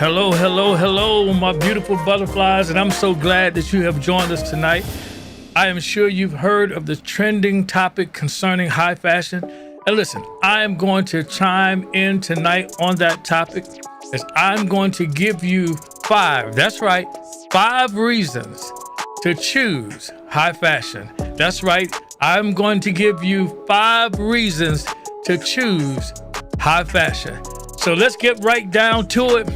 Hello, hello, hello, my beautiful butterflies, and I'm so glad that you have joined us tonight. I am sure you've heard of the trending topic concerning high fashion. And listen, I am going to chime in tonight on that topic as I'm going to give you that's right, 5 reasons to choose high fashion. That's right, I'm going to give you 5 reasons to choose high fashion. So let's get right down to it.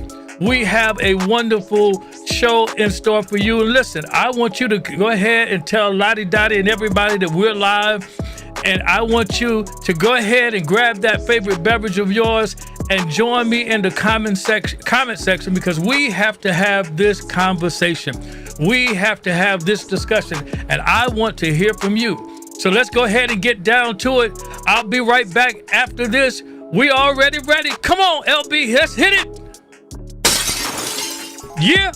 We have a wonderful show in store for you. And listen, I want you to go ahead and tell Lottie Dottie and everybody that we're live. And I want you to go ahead and grab that favorite beverage of yours and join me in the comment section because we have to have this conversation. We have to have this discussion, and I want to hear from you. So let's go ahead and get down to it. I'll be right back after this. We already ready. Come on, LB, let's hit it. Yeah,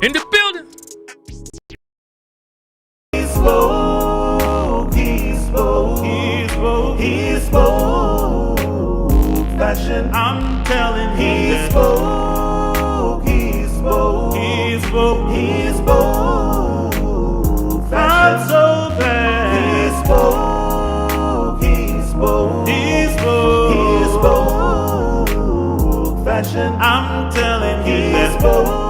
in the building. HeSpoke fashion. I'm telling you, HeSpoke fashion. I'm so bad. HeSpoke fashion. I'm telling you, HeSpoke.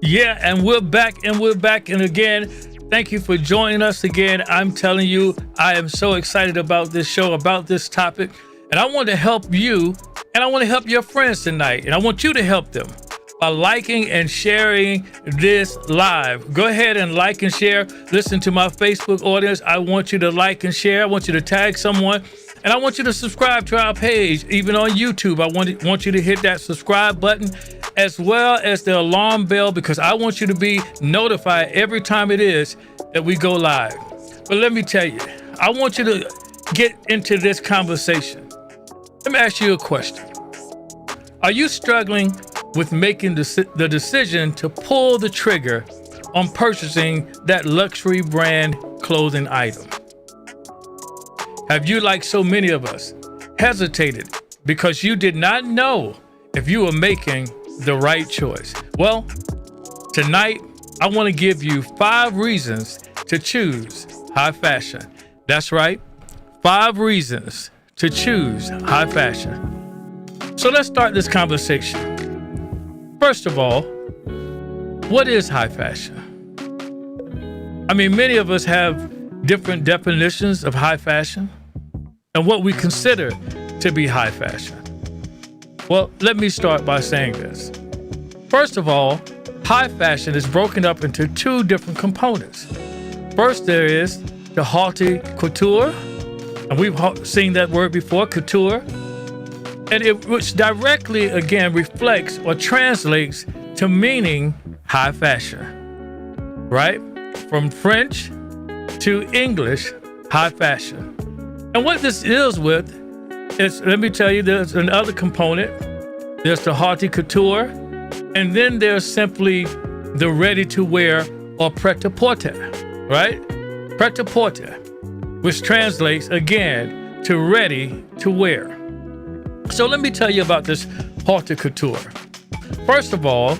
Yeah, and we're back, and again, thank you for joining us again. I'm telling you, I am so excited about this show, about this topic, and I want to help you, and I want to help your friends tonight, and I want you to help them by liking and sharing this live. Go ahead and like and share. Listen to my Facebook audience. I want you to like and share. I want you to tag someone. And I want you to subscribe to our page, even on YouTube. I want you to hit that subscribe button as well as the alarm bell because I want you to be notified every time it is that we go live. But let me tell you, I want you to get into this conversation. Let me ask you a question. Are you struggling with making the decision to pull the trigger on purchasing that luxury brand clothing item? Have you, like so many of us, hesitated because you did not know if you were making the right choice? Well, tonight, I want to give you 5 reasons to choose high fashion. That's right, 5 reasons to choose high fashion. So let's start this conversation. First of all, what is high fashion? I mean, many of us have different definitions of high fashion and what we consider to be high fashion. Well, let me start by saying this. First of all, high fashion is broken up into 2 different components. First, there is the haute couture, and we've seen that word before, couture, and which directly, again, reflects or translates to meaning high fashion, right? From French to English, high fashion. And what this deals with is, let me tell you, there's another component. There's the haute couture, and then there's simply the ready-to-wear or prêt-à-porter, right? Prêt-à-porter, which translates, again, to ready-to-wear. So let me tell you about this haute couture. First of all,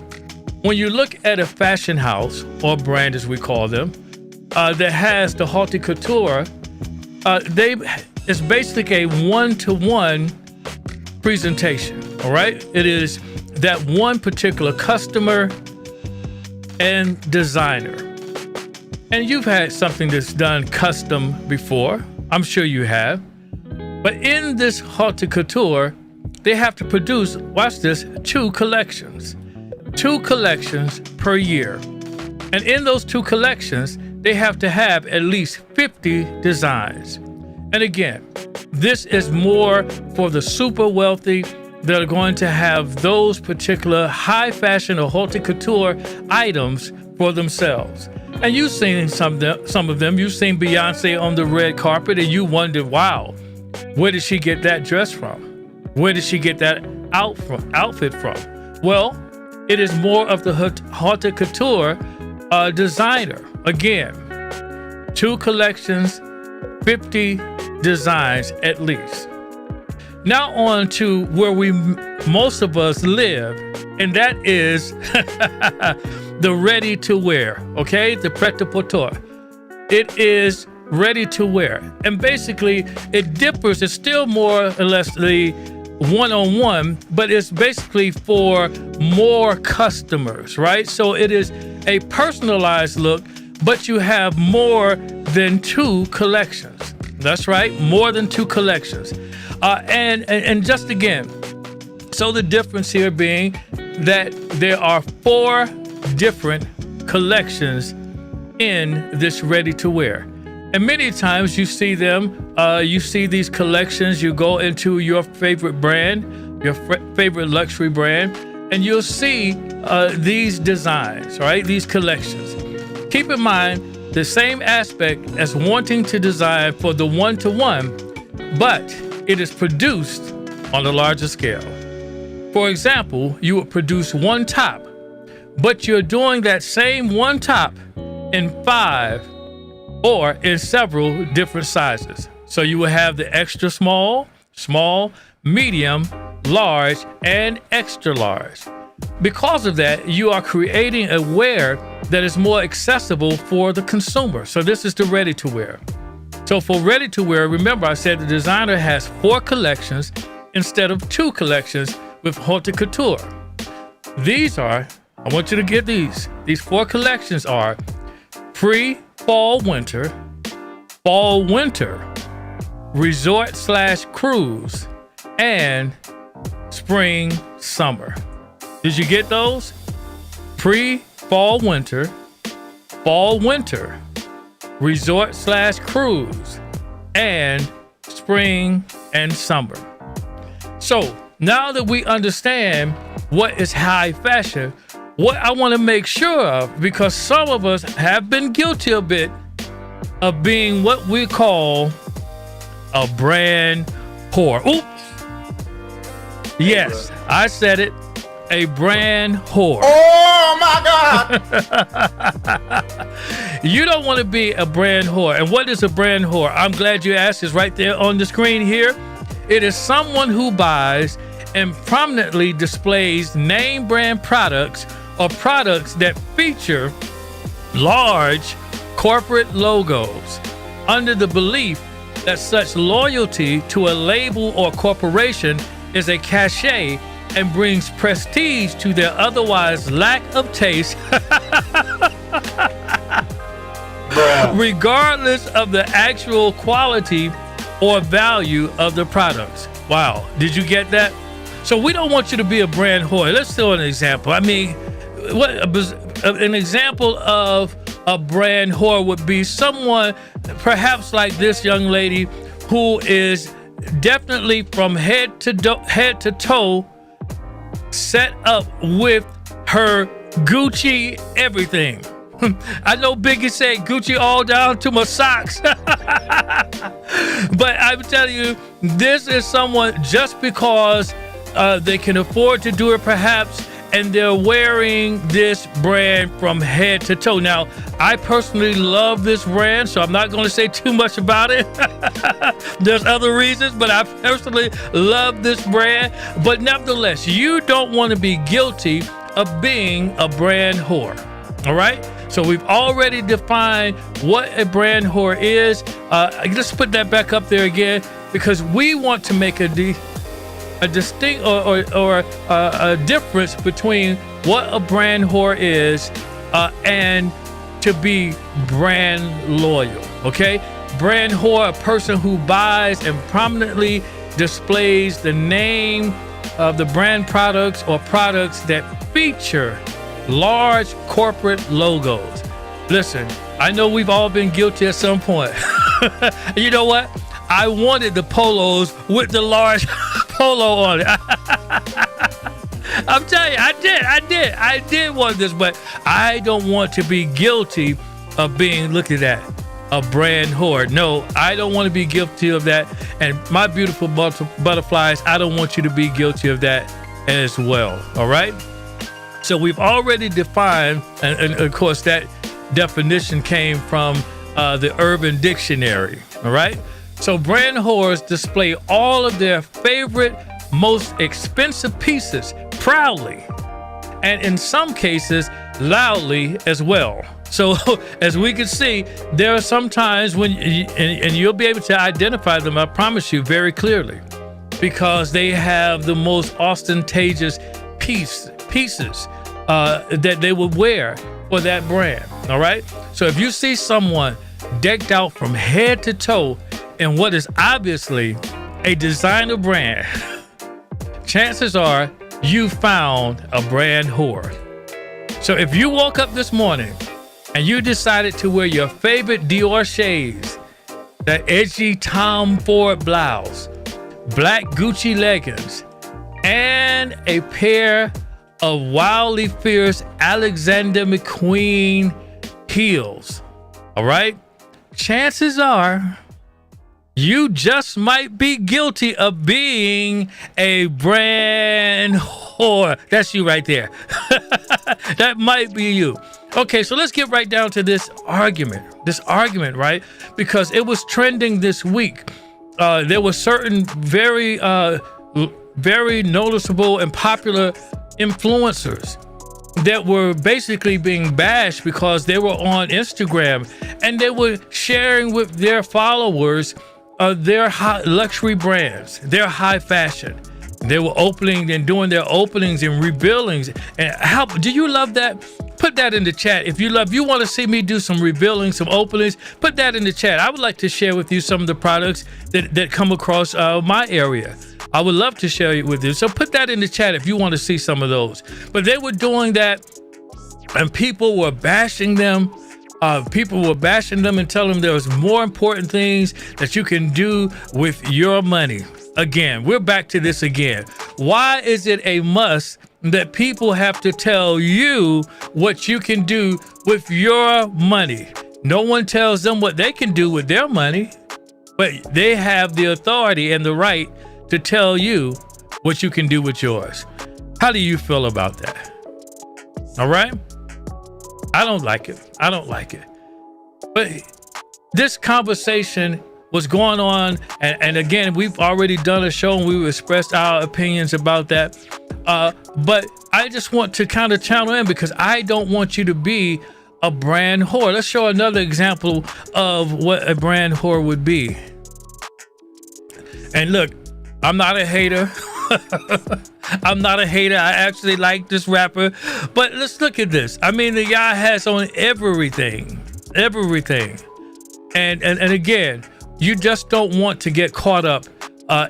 when you look at a fashion house, or brand as we call them, that has the haute couture, it's basically a one-to-one presentation, all right? It is that one particular customer and designer. And you've had something that's done custom before. I'm sure you have. But in this haute couture, they have to produce, watch this, 2 collections. 2 collections per year. And in those 2 collections, they have to have at least 50 designs. And again, this is more for the super wealthy that are going to have those particular high fashion or haute couture items for themselves. And you've seen some of them. You've seen Beyonce on the red carpet and you wondered, wow, where did she get that dress from? Where did she get that outfit from? Well, it is more of the haute couture designer. Again, 2 collections, 50 designs at least. Now on to where most of us live, and that is the ready to wear, okay? The prêt-à-porter. It is ready to wear. And basically it differs. It's still more or less the one-on-one, but it's basically for more customers, right? So it is a personalized look, but you have more than 2 collections. That's right, more than 2 collections. And just again, so the difference here being that there are 4 different collections in this ready to wear. And many times you see them, you see these collections, you go into your favorite brand, your favorite luxury brand, and you'll see these designs, right? These collections. Keep in mind the same aspect as wanting to design for the one-to-one, but it is produced on a larger scale. For example, you would produce 1 top, but you're doing that same 1 top in 5 or in several different sizes. So you will have the extra small, medium, large, and extra large. Because of that, you are creating a wear that is more accessible for the consumer. So this is the ready to wear. So for ready to wear, remember I said the designer has 4 collections instead of 2 collections with haute couture. These are, I want you to get these. These 4 collections are pre-fall winter, fall winter, resort/cruise, and spring summer. Did you get those? Pre-fall winter, fall winter, resort/cruise, and spring and summer. So now that we understand what is high fashion, what I want to make sure of, because some of us have been guilty a bit of being what we call a brand whore. Oops. Yes, I said it. A brand whore. Oh my God! You don't want to be a brand whore. And what is a brand whore? I'm glad you asked. It's right there on the screen here. It is someone who buys and prominently displays name brand products or products that feature large corporate logos under the belief that such loyalty to a label or corporation is a cachet and brings prestige to their otherwise lack of taste, regardless of the actual quality or value of the products. Wow, did you get that? So we don't want you to be a brand whore. Let's do an example. I mean, an example of a brand whore would be someone perhaps like this young lady who is definitely from head to toe set up with her Gucci everything. I know Biggie said Gucci all down to my socks. But I'm telling you, this is someone just because they can afford to do it perhaps, and they're wearing this brand from head to toe. Now, I personally love this brand, so I'm not going to say too much about it. There's other reasons, but I personally love this brand. But nevertheless, you don't want to be guilty of being a brand whore. All right? So we've already defined what a brand whore is. Let's put that back up there again, because we want to make a distinct or a difference between what a brand whore is and to be brand loyal. Okay, brand whore, a person who buys and prominently displays the name of the brand products or products that feature large corporate logos. Listen, I know we've all been guilty at some point. You know what? I wanted the polos with the large polo on it. I'm telling you, I did want this, but I don't want to be guilty of being, look at that, a brand whore. No, I don't want to be guilty of that. And my beautiful butterflies, I don't want you to be guilty of that as well. All right. So we've already defined, and of course that definition came from the Urban Dictionary. All right. So brand whores display all of their favorite, most expensive pieces proudly, and in some cases loudly as well. So as we can see, there are some times when and you'll be able to identify them, I promise you, very clearly, because they have the most ostentatious pieces that they would wear for that brand. All right. So if you see someone decked out from head to toe in what is obviously a designer brand, chances are you found a brand whore. So if you woke up this morning and you decided to wear your favorite Dior shades, that edgy Tom Ford blouse, black Gucci leggings, and a pair of wildly fierce Alexander McQueen heels, all right, chances are you just might be guilty of being a brand whore. That's you right there. That might be you. Okay, so let's get right down to this argument, right? Because it was trending this week. There were certain very noticeable and popular influencers that were basically being bashed because they were on Instagram and they were sharing with their followers their high luxury brands, their high fashion. They were opening and doing their openings and revealings. And how do you love that? Put that in the chat. If you want to see me do some revealing, some openings, put that in the chat. I would like to share with you some of the products that come across my area. I would love to share it with you. So put that in the chat if you want to see some of those. But they were doing that and people were bashing them. People were bashing them and telling them there was more important things that you can do with your money. Again, we're back to this again. Why is it a must that people have to tell you what you can do with your money? No one tells them what they can do with their money, but they have the authority and the right to tell you what you can do with yours. How do you feel about that? All right. I don't like it. But this conversation was going on, and again, we've already done a show and we've expressed our opinions about that. But I just want to kind of channel in because I don't want you to be a brand whore. Let's show another example of what a brand whore would be. And look, I'm not a hater. I'm not a hater. I actually like this rapper. But let's look at this. I mean, the guy has on everything. And again, you just don't want to get caught up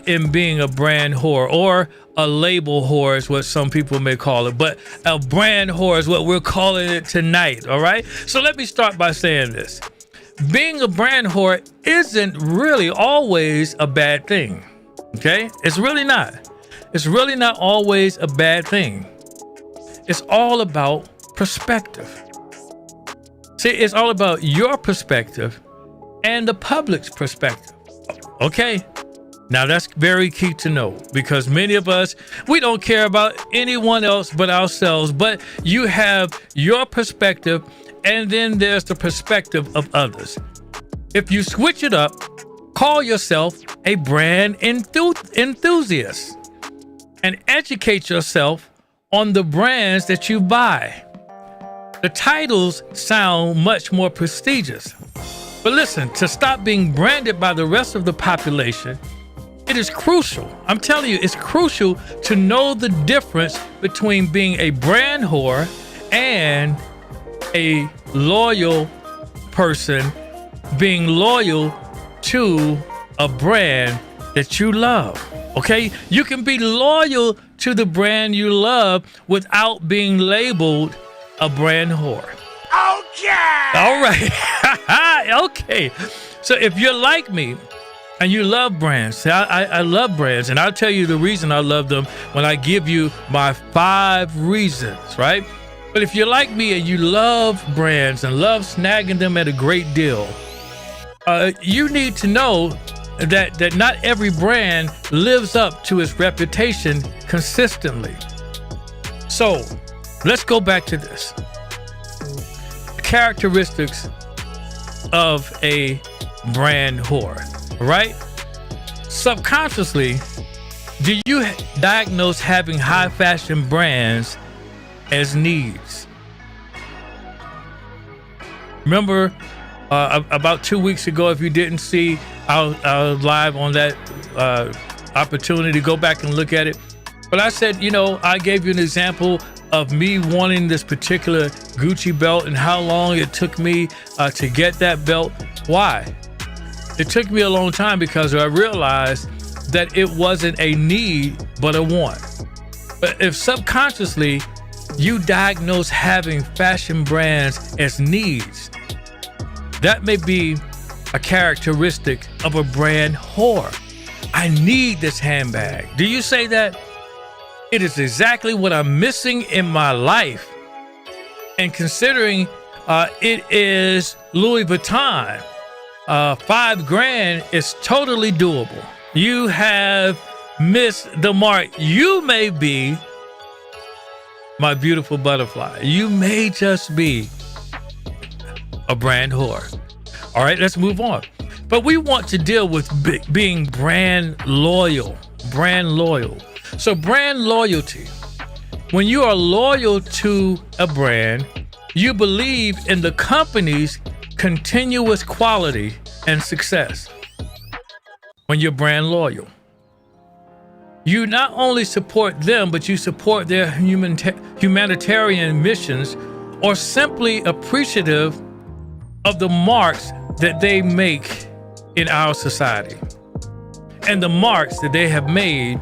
in being a brand whore, or a label whore is what some people may call it. But a brand whore is what we're calling it tonight. All right. So let me start by saying this. Being a brand whore isn't really always a bad thing. Okay. It's really not. It's really not always a bad thing. It's all about perspective. See, it's all about your perspective and the public's perspective. Okay. Now that's very key to know, because many of us, we don't care about anyone else but ourselves, but you have your perspective and then there's the perspective of others. If you switch it up, call yourself a brand enthusiast and educate yourself on the brands that you buy. The titles sound much more prestigious. But listen, to stop being branded by the rest of the population, it is crucial. I'm telling you, it's crucial to know the difference between being a brand whore and a loyal person, being loyal to a brand that you love. Okay? You can be loyal to the brand you love without being labeled a brand whore. Okay! All right. Okay. So if you're like me and you love brands, I love brands, and I'll tell you the reason I love them when I give you my 5 reasons, right? But if you're like me and you love brands and love snagging them at a great deal, you need to know that not every brand lives up to its reputation consistently. So let's go back to this. Characteristics of a brand whore, right? Subconsciously, do you diagnose having high fashion brands as needs? Remember about 2 weeks ago, if you didn't see our live on that opportunity, go back and look at it. But I said, I gave you an example of me wanting this particular Gucci belt and how long it took me to get that belt. Why? It took me a long time because I realized that it wasn't a need, but a want. But if subconsciously you diagnose having fashion brands as needs, that may be a characteristic of a brand whore. I need this handbag. Do you say that? It is exactly what I'm missing in my life. And considering it is Louis Vuitton, $5,000 is totally doable. You have missed the mark. You may be my beautiful butterfly. You may just be a brand whore. All right, let's move on. But we want to deal with being brand loyal. So brand loyalty. When you are loyal to a brand, you believe in the company's continuous quality and success. When you're brand loyal, you not only support them, but you support their humanitarian missions, or simply appreciative of the marks that they make in our society and the marks that they have made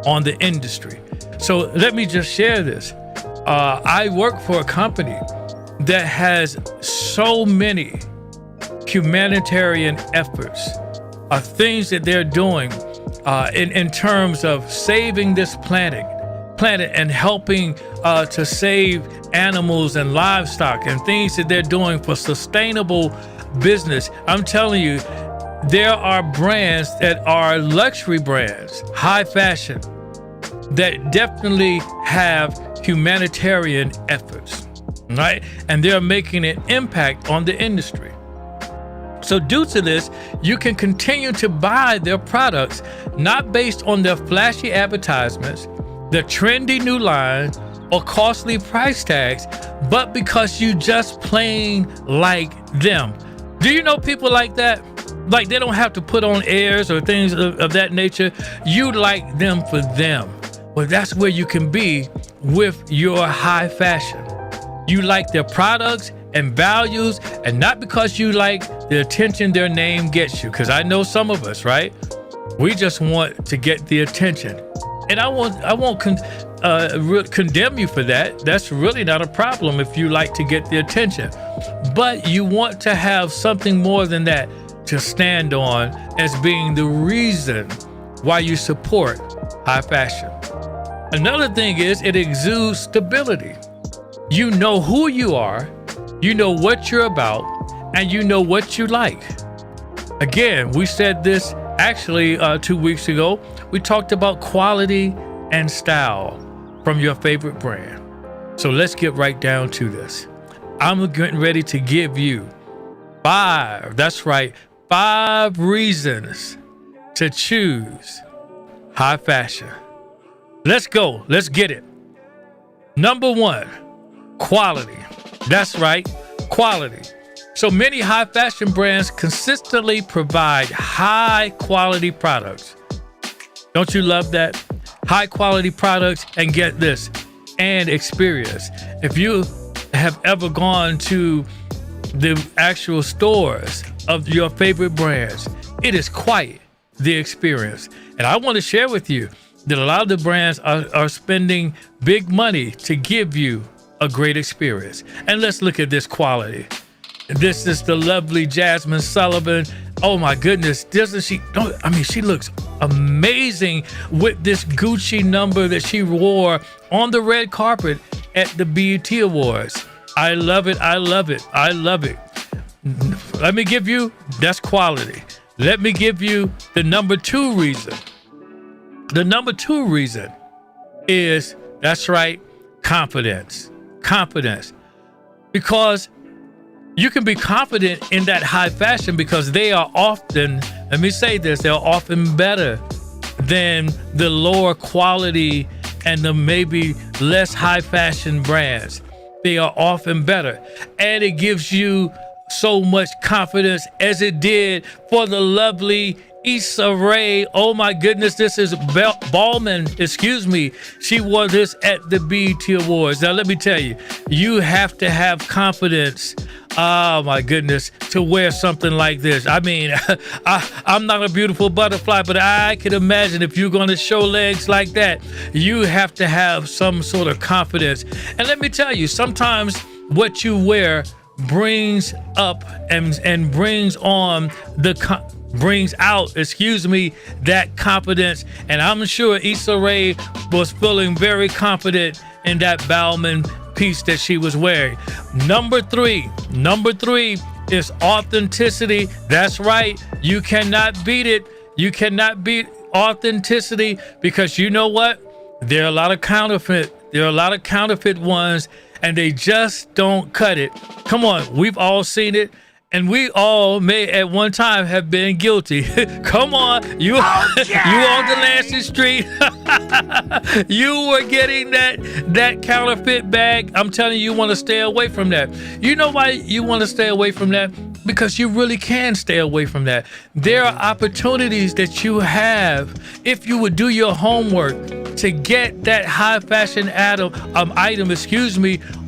on the industry. So let me just share this. I work for a company that has so many humanitarian efforts, things that they're doing in terms of saving this planet and helping to save animals and livestock, and things that they're doing for sustainable business. I'm telling you, there are brands that are luxury brands, high fashion, that definitely have humanitarian efforts, right? And they're making an impact on the industry. So due to this, you can continue to buy their products, not based on their flashy advertisements, their trendy new line, or costly price tags, but because you just plain like them. Do you know people like that? Like, they don't have to put on airs or things of that nature. You like them for them. Well, that's where you can be with your high fashion. You like their products and values, and not because you like the attention their name gets you. Because I know some of us, right? We just want to get the attention. And I won't condemn you for that. That's really not a problem if you like to get the attention. But you want to have something more than that to stand on as being the reason why you support high fashion. Another thing is, it exudes stability. You know who you are, you know what you're about, and you know what you like. Again, we said this actually 2 weeks ago. We talked about quality and style from your favorite brand. So let's get right down to this. I'm getting ready to give you 5 reasons to choose high fashion. Let's go. Let's get it. Number 1, quality. That's right, quality. So many high fashion brands consistently provide high quality products. Don't you love that? High quality products, and get this, and experience. If you have ever gone to the actual stores of your favorite brands, it is quite the experience. And I want to share with you that a lot of the brands are spending big money to give you a great experience. And let's look at this quality. This is the lovely Jasmine Sullivan. Oh my goodness, doesn't she? She looks amazing with this Gucci number that she wore on the red carpet at the BET Awards. I love it. I love it. I love it. Let me give you, that's quality. Let me give you the number 2 reason. The number 2 reason is, that's right, confidence. Confidence. Because you can be confident in that high fashion because they are often, let me say this, they're often better than the lower quality and the maybe less high fashion brands. They are often better. And it gives you so much confidence as it did for the lovely Issa Rae. Oh my goodness, this is Ballman, excuse me. She wore this at the BET Awards. Now let me tell you, you have to have confidence, oh my goodness, to wear something like this. I mean, I'm not a beautiful butterfly, but I can imagine if you're going to show legs like that, you have to have some sort of confidence. And let me tell you, sometimes what you wear brings up and brings on brings out, that confidence. And I'm sure Issa Rae was feeling very confident in that Bauman piece that she was wearing. Number three is authenticity. That's right. You cannot beat it. You cannot beat authenticity, because you know what? There are a lot of counterfeit ones, and they just don't cut it. Come on, we've all seen it. And we all may at one time have been guilty. Come on, you on the Lansing Street. You were getting that counterfeit bag. I'm telling you, you want to stay away from that. You know why you want to stay away from that? Because you really can stay away from that. There are opportunities that you have, if you would do your homework, to get that high fashion item,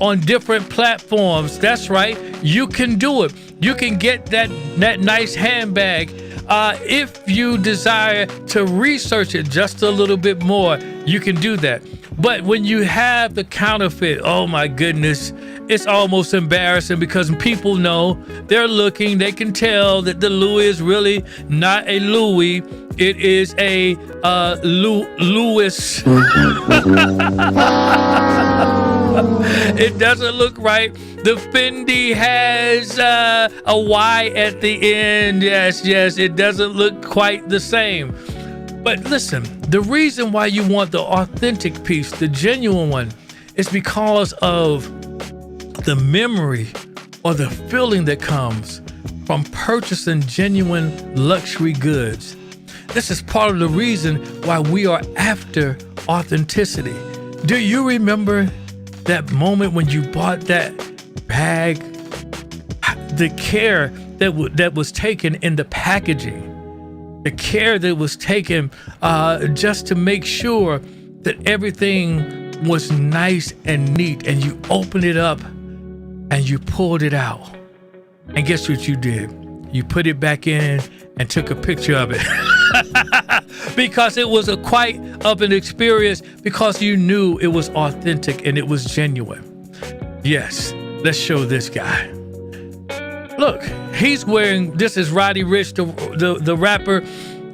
on different platforms. That's right, you can do it. You can get that nice handbag. If you desire to research it just a little bit more, you can do that. But when you have the counterfeit, oh my goodness, it's almost embarrassing, because people know, they're looking, they can tell that the Louis is really not a Louis. It is a Louis. It doesn't look right. The Fendi has a Y at the end. Yes, it doesn't look quite the same. But listen, the reason why you want the authentic piece, the genuine one, is because of the memory or the feeling that comes from purchasing genuine luxury goods. This is part of the reason why we are after authenticity. Do you remember that moment when you bought that bag? The care that was taken in the packaging, the care that was taken just to make sure that everything was nice and neat, and you opened it up and you pulled it out. And guess what you did? You put it back in and took a picture of it. Because it was quite of an experience, because you knew it was authentic and it was genuine. Yes, let's show this guy. Look, he's wearing, this is Roddy Ricch, the rapper,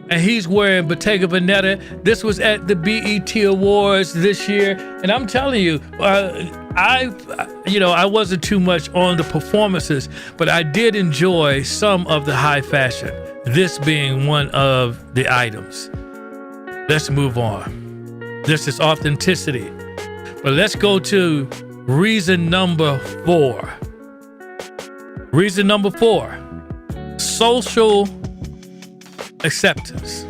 and he's wearing Bottega Veneta. This was at the BET Awards this year, and I'm telling you, I wasn't too much on the performances, but I did enjoy some of the high fashion, this being one of the items. Let's move on. This is authenticity. But let's go to reason number 4. Reason number 4, social acceptance.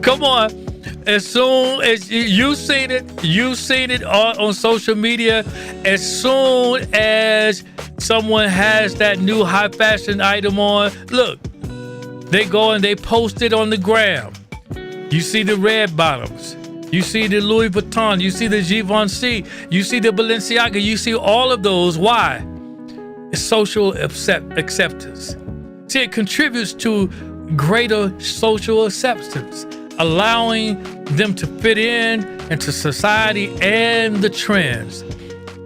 Come on. As soon as you've seen it on social media, as soon as someone has that new high fashion item on, look, they go and they post it on the gram. You see the red bottoms. You see the Louis Vuitton. You see the Givenchy. You see the Balenciaga. You see all of those. Why? It's social acceptance. See, it contributes to greater social acceptance, allowing them to fit in into society and the trends.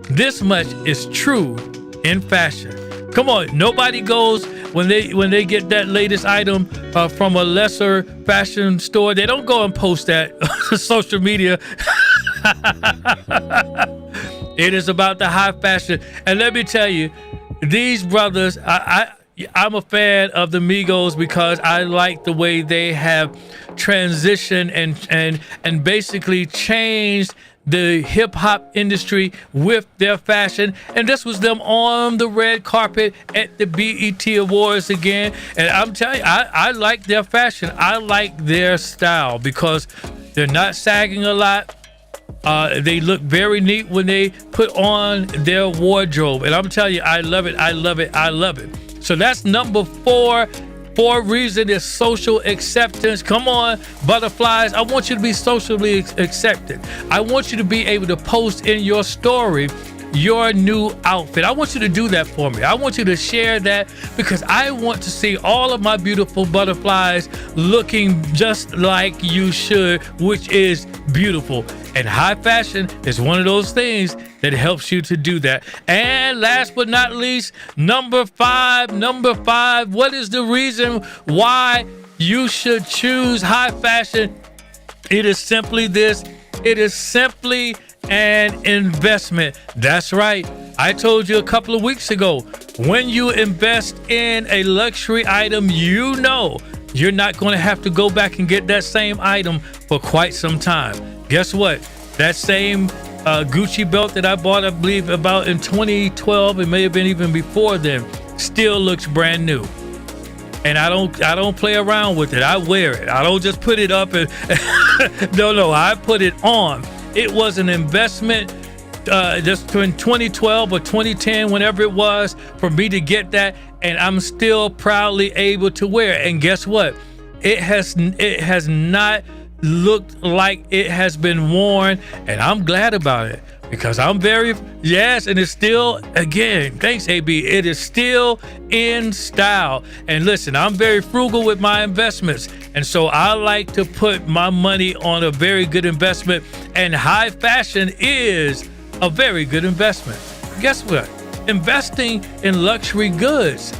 This much is true in fashion. Come on, nobody goes when they get that latest item from a lesser fashion store. They don't go and post that on social media. It is about the high fashion. And let me tell you, these brothers, I'm a fan of the Migos because I like the way they have transitioned and basically changed the hip hop industry with their fashion. And this was them on the red carpet at the BET Awards again. And I'm telling you, I like their fashion. I like their style because they're not sagging a lot. They look very neat when they put on their wardrobe. And I'm telling you, I love it. I love it. I love it. So that's number 4. 4 reason is social acceptance. Come on, butterflies. I want you to be socially accepted. I want you to be able to post in your story your new outfit. I want you to do that for me. I want you to share that because I want to see all of my beautiful butterflies looking just like you should, which is beautiful. And high fashion is one of those things that helps you to do that. And last but not least, number 5, what is the reason why you should choose high fashion? It is simply this. It is simply an investment. That's right. I told you a couple of weeks ago, when you invest in a luxury item, you know you're not going to have to go back and get that same item for quite some time. Guess what? That same Gucci belt that I bought, I believe about in 2012, it may have been even before then, still looks brand new. And I don't play around with it. I wear it. I don't just put it up and no, I put it on. It was an investment just in 2012 or 2010, whenever it was, for me to get that, and I'm still proudly able to wear it. And guess what? It has not looked like it has been worn, and I'm glad about it because I'm yes, and it's still, again, thanks AB, it is still in style. And listen, I'm very frugal with my investments, and so I like to put my money on a very good investment, and high fashion is a very good investment. Guess what? Investing in luxury goods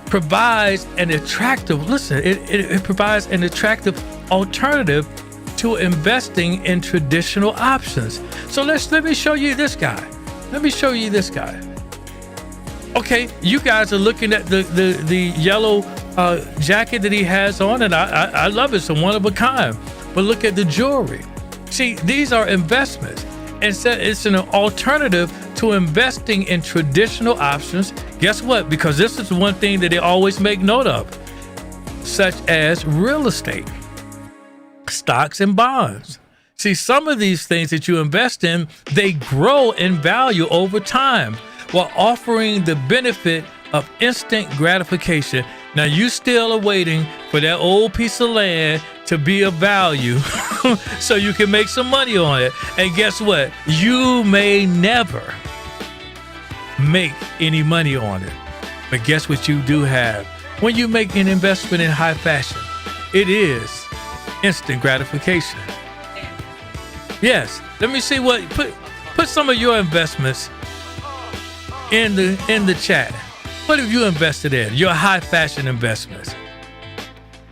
provides an attractive, it provides an attractive alternative to investing in traditional options. So let me show you this guy. Okay, you guys are looking at the yellow jacket that he has on, and I love it. It's a one of a kind. But look at the jewelry. See, these are investments. Instead, it's an alternative to investing in traditional options. Guess what? Because this is one thing that they always make note of, such as real estate, stocks and bonds. See, some of these things that you invest in, they grow in value over time while offering the benefit of instant gratification. Now, you still are waiting for that old piece of land to be of value so you can make some money on it. And guess what? You may never make any money on it. But guess what you do have? When you make an investment in high fashion, it is instant gratification. Yes, let me see what, put some of your investments in the chat. What have you invested in? Your high fashion investments.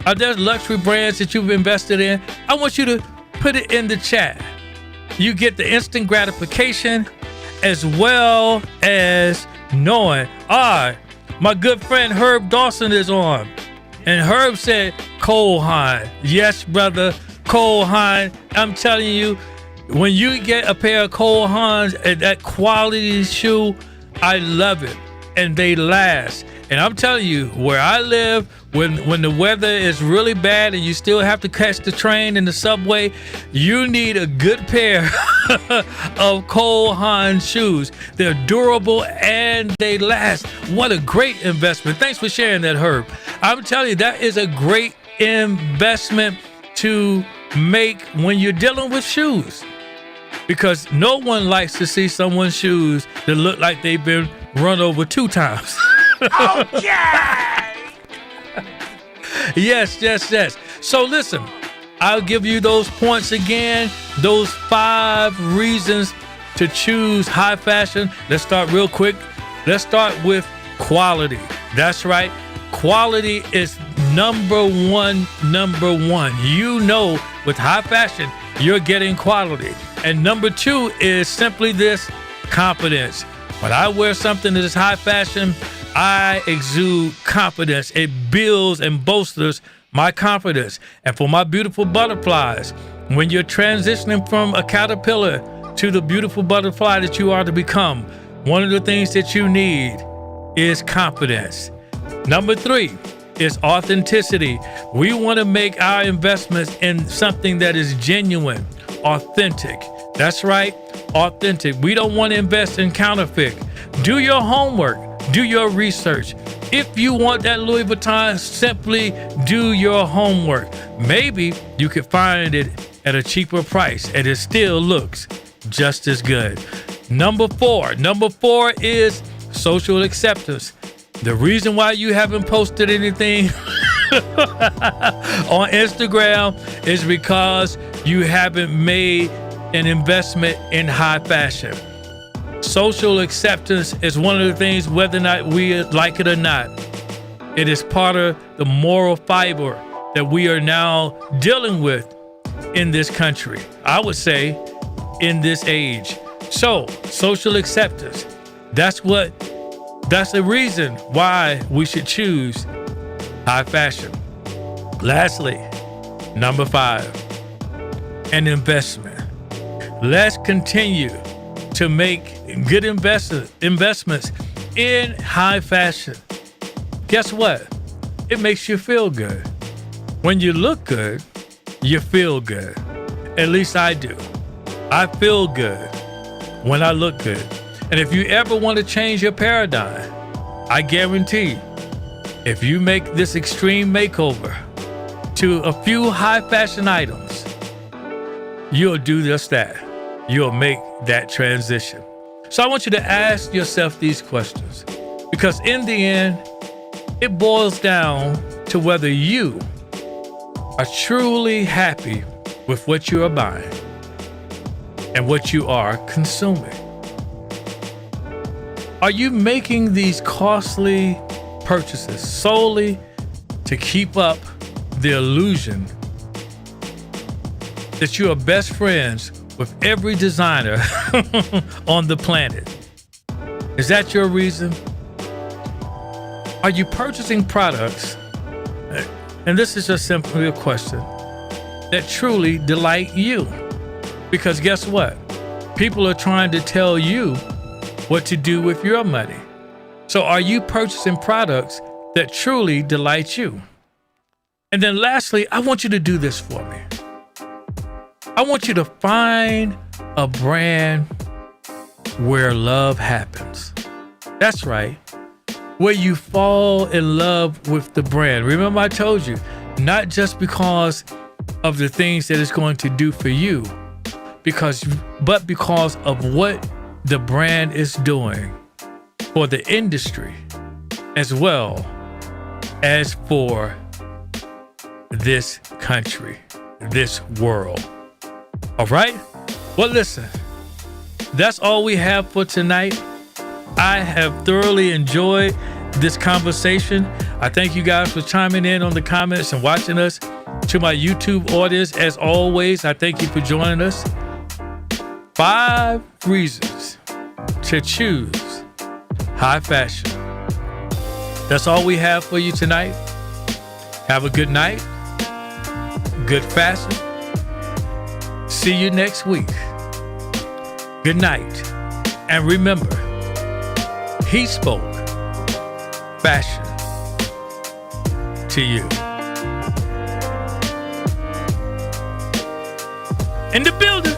Are there luxury brands that you've invested in? I want you to put it in the chat. You get the instant gratification as well as knowing, my good friend Herb Dawson is on. And Herb said, Cole Haan. Yes, brother, Cole Haan. I'm telling you, when you get a pair of Cole Haans, that quality shoe, I love it. And they last. And I'm telling you, where I live, when the weather is really bad and you still have to catch the train and the subway, you need a good pair of Cole Haan shoes. They're durable and they last. What a great investment. Thanks for sharing that, Herb. I'm telling you, that is a great investment to make when you're dealing with shoes, because no one likes to see someone's shoes that look like they've been run over 2 times. Okay! Yes. So listen, I'll give you those points again, those 5 reasons to choose high fashion. Let's start real quick. Let's start with quality. That's right. Quality is number one. You know, with high fashion, you're getting quality. And number 2 is simply this: confidence. When I wear something that is high fashion, I exude confidence. It builds and bolsters my confidence. And for my beautiful butterflies, when you're transitioning from a caterpillar to the beautiful butterfly that you are to become, one of the things that you need is confidence. Number 3 is authenticity. We want to make our investments in something that is genuine, authentic. That's right, authentic. We don't want to invest in counterfeit. Do your homework, do your research. If you want that Louis Vuitton, simply do your homework. Maybe you could find it at a cheaper price and it still looks just as good. Number 4 is social acceptance. The reason why you haven't posted anything on Instagram is because you haven't made an investment in high fashion. Social acceptance is one of the things, whether or not we like it or not, it is part of the moral fiber that we are now dealing with in this country. I would say in this age. So, social acceptance, that's the reason why we should choose high fashion. Lastly, number 5, an investment. Let's continue to make good investments in high fashion. Guess what? It makes you feel good. When you look good, you feel good. At least I do. I feel good when I look good. And if you ever want to change your paradigm, I guarantee if you make this extreme makeover to a few high fashion items, you'll do just that. You'll make that transition. So I want you to ask yourself these questions, because in the end, it boils down to whether you are truly happy with what you are buying and what you are consuming. Are you making these costly purchases solely to keep up the illusion that you are best friends with every designer on the planet? Is that your reason? Are you purchasing products, and this is just simply a question, that truly delight you? Because guess what? People are trying to tell you what to do with your money. So are you purchasing products that truly delight you? And then lastly, I want you to do this for me. I want you to find a brand where love happens. That's right. Where you fall in love with the brand. Remember, I told you, not just because of the things that it's going to do for you, but because of what the brand is doing for the industry, as well as for this country, this world. All right? Well, listen, that's all we have for tonight. I have thoroughly enjoyed this conversation. I thank you guys for chiming in on the comments and watching us. To my YouTube audience, as always, I thank you for joining us. 5 reasons to choose high fashion. That's all we have for you tonight. Have a good night. Good fashion. See you next week. Good night. And remember, HeSpoke fashion to you. In the building.